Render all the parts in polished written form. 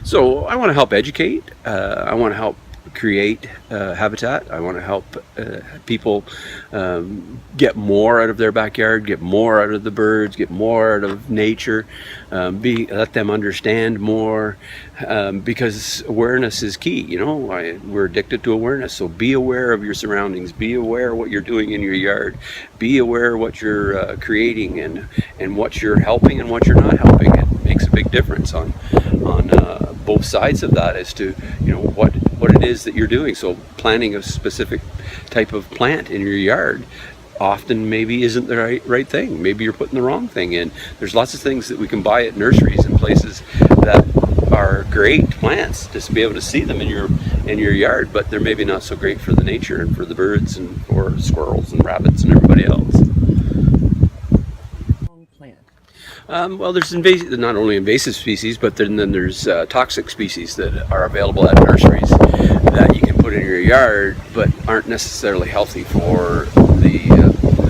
So I want to help educate. I want to help create habitat. I want to help people get more out of their backyard, get more out of the birds, get more out of nature, let them understand more, because awareness is key. You know, we're addicted to awareness. So be aware of your surroundings. Be aware of what you're doing in your yard. Be aware of what you're creating and what you're helping and what you're not helping. It makes a big difference on both sides of that as to, you know, what it is that you're doing. So planting a specific type of plant in your yard often maybe isn't the right thing. Maybe you're putting the wrong thing in. There's lots of things that we can buy at nurseries and places that are great plants, just to be able to see them in your yard, but they're maybe not so great for the nature and for the birds and for squirrels and rabbits and everybody else. Well, there's not only invasive species, but then there's toxic species that are available at nurseries that you can put in your yard, but aren't necessarily healthy for the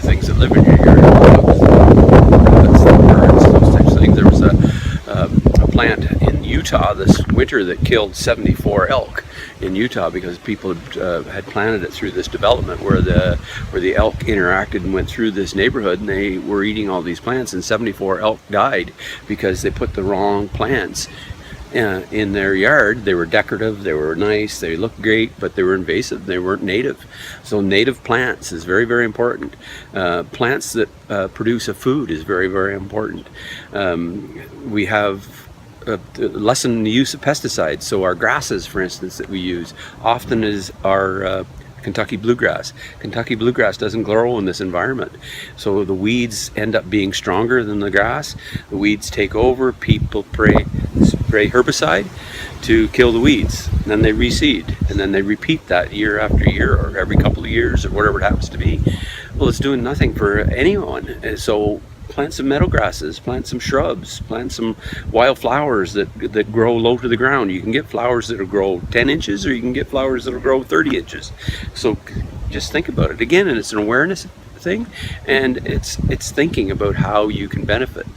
things that live in your yard. Rabbits, birds, those types of things. There was a plant in Utah this winter that killed 74 elk in Utah because people had planted it through this development where the elk interacted and went through this neighborhood, and they were eating all these plants, and 74 elk died because they put the wrong plants in their yard. They were decorative, they were nice, they looked great, but they were invasive, they weren't native. So native plants is very, very important. Plants that produce a food is very, very important. We have lessen the use of pesticides. So our grasses, for instance, that we use often is our Kentucky bluegrass. Kentucky bluegrass doesn't grow in this environment. So the weeds end up being stronger than the grass. The weeds take over, people spray herbicide to kill the weeds. And then they reseed, and then they repeat that year after year or every couple of years or whatever it happens to be. Well, it's doing nothing for anyone. And so plant some meadow grasses, plant some shrubs, plant some wild flowers that grow low to the ground. You can get flowers that will grow 10 inches or you can get flowers that will grow 30 inches. So just think about it. Again, and it's an awareness thing, and it's thinking about how you can benefit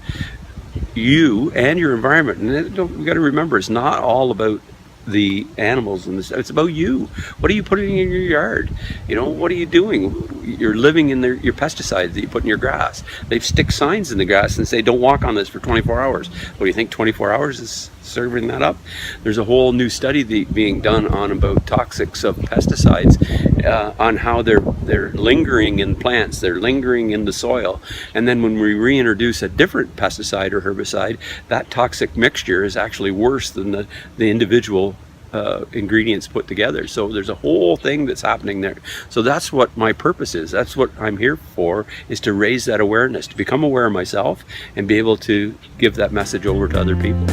you and your environment. And we got to remember, it's not all about the animals and this, it's about you. What are you putting in your yard? You know, what are you doing? You're living in your pesticides that you put in your grass. They stick signs in the grass and say, don't walk on this for 24 hours. What do you think 24 hours is serving that up? There's a whole new study being done on about toxics of pesticides, on how they're lingering in plants, they're lingering in the soil, and then when we reintroduce a different pesticide or herbicide, that toxic mixture is actually worse than the individual ingredients put together. So there's a whole thing that's happening there. So that's what my purpose is. That's what I'm here for, is to raise that awareness, to become aware myself and be able to give that message over to other people.